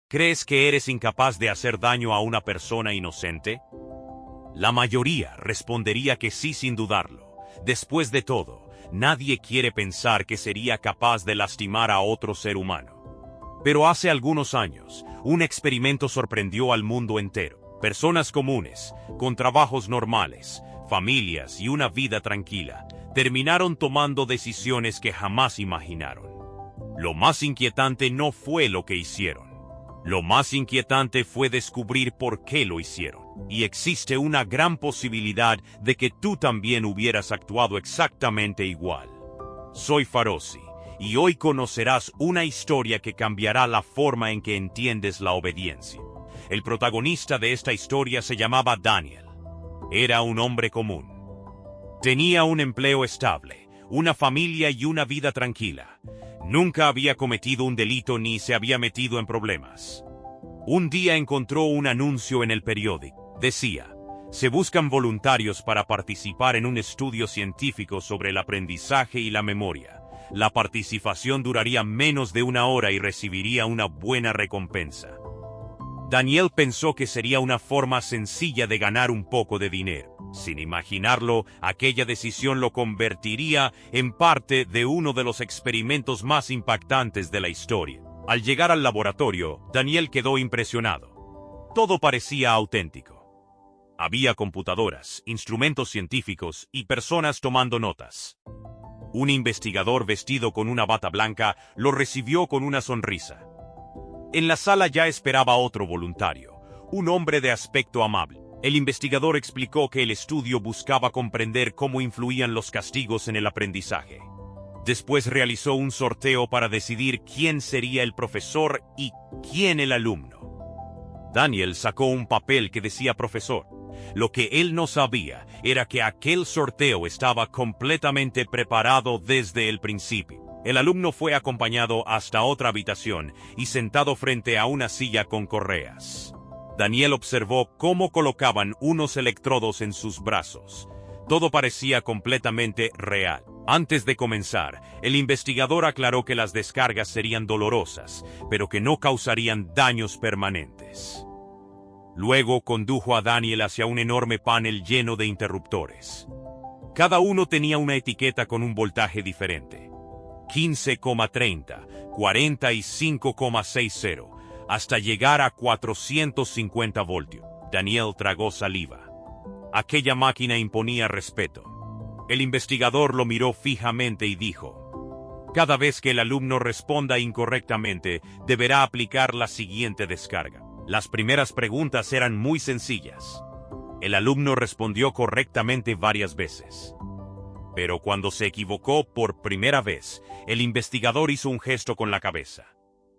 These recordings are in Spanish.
¿Crees que eres incapaz de hacer daño a una persona inocente? La mayoría respondería que sí sin dudarlo. Después de todo, nadie quiere pensar que sería capaz de lastimar a otro ser humano. Pero hace algunos años, un experimento sorprendió al mundo entero. Personas comunes, con trabajos normales, familias y una vida tranquila, terminaron tomando decisiones que jamás imaginaron. Lo más inquietante no fue lo que hicieron. Lo más inquietante fue descubrir por qué lo hicieron. Y existe una gran posibilidad de que tú también hubieras actuado exactamente igual. Soy Farosi, y hoy conocerás una historia que cambiará la forma en que entiendes la obediencia. El protagonista de esta historia se llamaba Daniel. Era un hombre común. Tenía un empleo estable, una familia y una vida tranquila. Nunca había cometido un delito ni se había metido en problemas. Un día encontró un anuncio en el periódico. Decía: se buscan voluntarios para participar en un estudio científico sobre el aprendizaje y la memoria. La participación duraría menos de 1 hora y recibiría una buena recompensa. Daniel pensó que sería una forma sencilla de ganar un poco de dinero. Sin imaginarlo, aquella decisión lo convertiría en parte de uno de los experimentos más impactantes de la historia. Al llegar al laboratorio, Daniel quedó impresionado. Todo parecía auténtico. Había computadoras, instrumentos científicos y personas tomando notas. Un investigador vestido con una bata blanca lo recibió con una sonrisa. En la sala ya esperaba otro voluntario, un hombre de aspecto amable. El investigador explicó que el estudio buscaba comprender cómo influían los castigos en el aprendizaje. Después realizó un sorteo para decidir quién sería el profesor y quién el alumno. Daniel sacó un papel que decía profesor. Lo que él no sabía era que aquel sorteo estaba completamente preparado desde el principio. El alumno fue acompañado hasta otra habitación y sentado frente a una silla con correas. Daniel observó cómo colocaban unos electrodos en sus brazos. Todo parecía completamente real. Antes de comenzar, el investigador aclaró que las descargas serían dolorosas, pero que no causarían daños permanentes. Luego condujo a Daniel hacia un enorme panel lleno de interruptores. Cada uno tenía una etiqueta con un voltaje diferente: 15,30, 45,60, hasta llegar a 450 voltios. Daniel tragó saliva. Aquella máquina imponía respeto. El investigador lo miró fijamente y dijo: cada vez que el alumno responda incorrectamente, deberá aplicar la siguiente descarga. Las primeras preguntas eran muy sencillas. El alumno respondió correctamente varias veces. Pero cuando se equivocó por primera vez, el investigador hizo un gesto con la cabeza.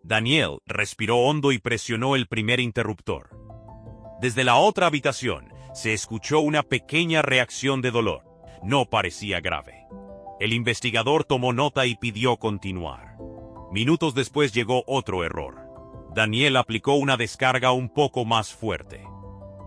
Daniel respiró hondo y presionó el primer interruptor. Desde la otra habitación, se escuchó una pequeña reacción de dolor. No parecía grave. El investigador tomó nota y pidió continuar. Minutos después llegó otro error. Daniel aplicó una descarga un poco más fuerte.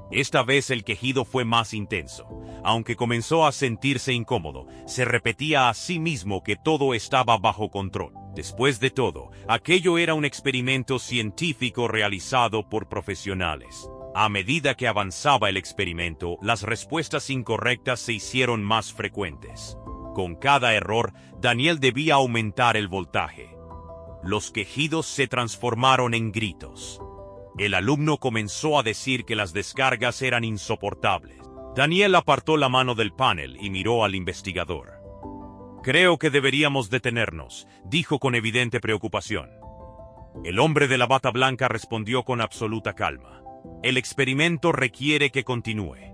Esta vez el quejido fue más intenso. Aunque comenzó a sentirse incómodo, se repetía a sí mismo que todo estaba bajo control. Después de todo, aquello era un experimento científico realizado por profesionales. A medida que avanzaba el experimento, las respuestas incorrectas se hicieron más frecuentes. Con cada error, Daniel debía aumentar el voltaje. Los quejidos se transformaron en gritos. El alumno comenzó a decir que las descargas eran insoportables. Daniel apartó la mano del panel y miró al investigador. «Creo que deberíamos detenernos», dijo con evidente preocupación. El hombre de la bata blanca respondió con absoluta calma. «El experimento requiere que continúe».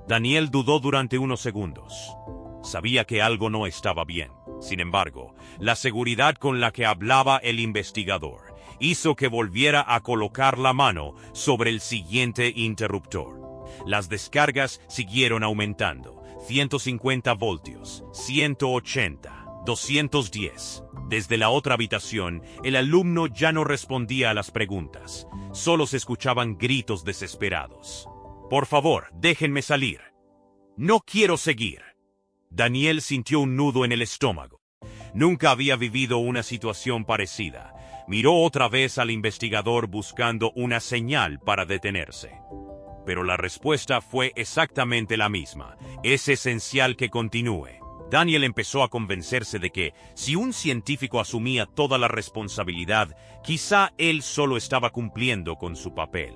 Daniel dudó durante unos segundos. Sabía que algo no estaba bien. Sin embargo, la seguridad con la que hablaba el investigador hizo que volviera a colocar la mano sobre el siguiente interruptor. Las descargas siguieron aumentando. 150 voltios, 180, 210. Desde la otra habitación, el alumno ya no respondía a las preguntas. Solo se escuchaban gritos desesperados. «Por favor, déjenme salir. No quiero seguir». Daniel sintió un nudo en el estómago. Nunca había vivido una situación parecida. Miró otra vez al investigador buscando una señal para detenerse. Pero la respuesta fue exactamente la misma. Es esencial que continúe. Daniel empezó a convencerse de que, si un científico asumía toda la responsabilidad, quizá él solo estaba cumpliendo con su papel.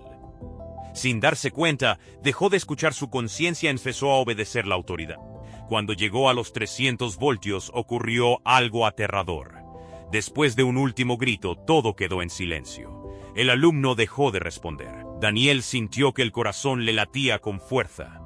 Sin darse cuenta, dejó de escuchar su conciencia y empezó a obedecer la autoridad. Cuando llegó a los 300 voltios, ocurrió algo aterrador. Después de un último grito, todo quedó en silencio. El alumno dejó de responder. Daniel sintió que el corazón le latía con fuerza.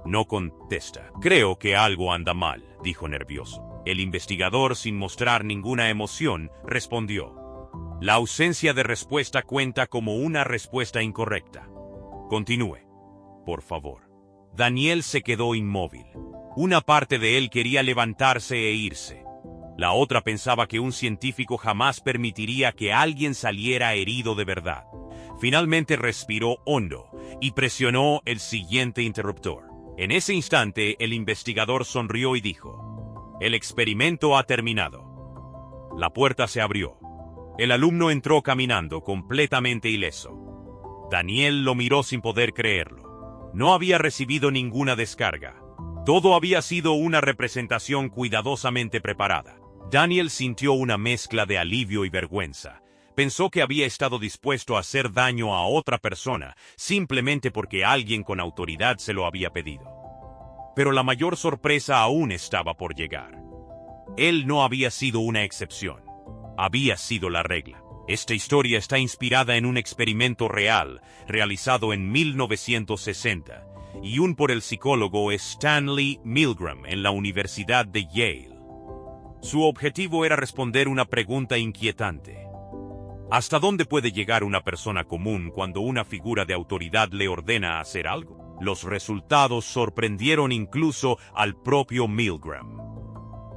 No contesta. Creo que algo anda mal, dijo nervioso. El investigador, sin mostrar ninguna emoción, respondió. La ausencia de respuesta cuenta como una respuesta incorrecta. Continúe, por favor. Daniel se quedó inmóvil. Una parte de él quería levantarse e irse. La otra pensaba que un científico jamás permitiría que alguien saliera herido de verdad. Finalmente respiró hondo y presionó el siguiente interruptor. En ese instante, el investigador sonrió y dijo: «El experimento ha terminado». La puerta se abrió. El alumno entró caminando, completamente ileso. Daniel lo miró sin poder creerlo. No había recibido ninguna descarga. Todo había sido una representación cuidadosamente preparada. Daniel sintió una mezcla de alivio y vergüenza. Pensó que había estado dispuesto a hacer daño a otra persona, simplemente porque alguien con autoridad se lo había pedido. Pero la mayor sorpresa aún estaba por llegar. Él no había sido una excepción. Había sido la regla. Esta historia está inspirada en un experimento real, realizado en 1960, y por el psicólogo Stanley Milgram en la Universidad de Yale. Su objetivo era responder una pregunta inquietante. ¿Hasta dónde puede llegar una persona común cuando una figura de autoridad le ordena hacer algo? Los resultados sorprendieron incluso al propio Milgram.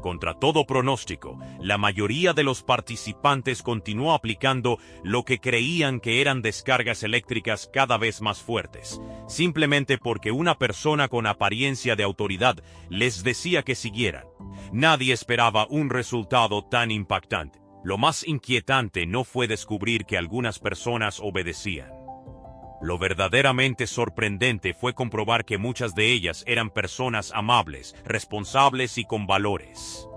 Contra todo pronóstico, la mayoría de los participantes continuó aplicando lo que creían que eran descargas eléctricas cada vez más fuertes, simplemente porque una persona con apariencia de autoridad les decía que siguieran. Nadie esperaba un resultado tan impactante. Lo más inquietante no fue descubrir que algunas personas obedecían. Lo verdaderamente sorprendente fue comprobar que muchas de ellas eran personas amables, responsables y con valores.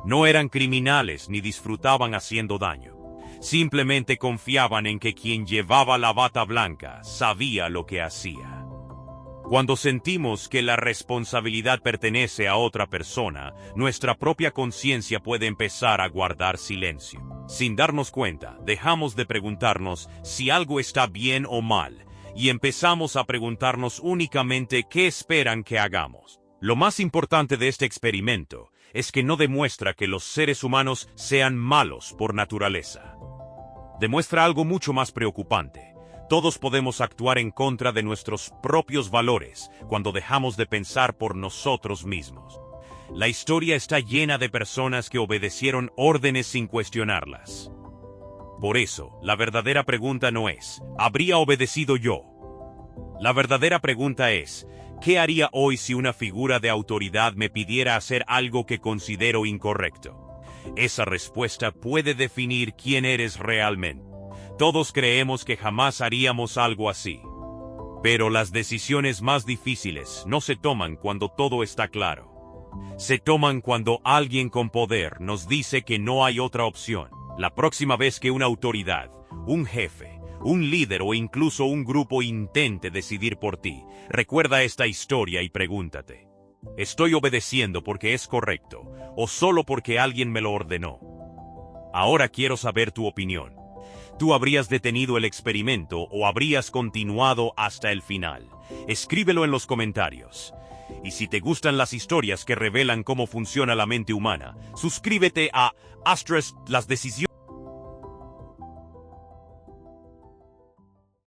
No eran criminales ni disfrutaban haciendo daño. Simplemente confiaban en que quien llevaba la bata blanca sabía lo que hacía. Cuando sentimos que la responsabilidad pertenece a otra persona, nuestra propia conciencia puede empezar a guardar silencio. Sin darnos cuenta, dejamos de preguntarnos si algo está bien o mal, y empezamos a preguntarnos únicamente qué esperan que hagamos. Lo más importante de este experimento es que no demuestra que los seres humanos sean malos por naturaleza. Demuestra algo mucho más preocupante. Todos podemos actuar en contra de nuestros propios valores cuando dejamos de pensar por nosotros mismos. La historia está llena de personas que obedecieron órdenes sin cuestionarlas. Por eso, la verdadera pregunta no es, ¿habría obedecido yo? La verdadera pregunta es, ¿qué haría hoy si una figura de autoridad me pidiera hacer algo que considero incorrecto? Esa respuesta puede definir quién eres realmente. Todos creemos que jamás haríamos algo así. Pero las decisiones más difíciles no se toman cuando todo está claro. Se toman cuando alguien con poder nos dice que no hay otra opción. La próxima vez que una autoridad, un jefe, un líder o incluso un grupo intente decidir por ti, recuerda esta historia y pregúntate: ¿estoy obedeciendo porque es correcto o solo porque alguien me lo ordenó? Ahora quiero saber tu opinión. ¿Tú habrías detenido el experimento o habrías continuado hasta el final? Escríbelo en los comentarios. Y si te gustan las historias que revelan cómo funciona la mente humana, suscríbete a Astres, las decisiones.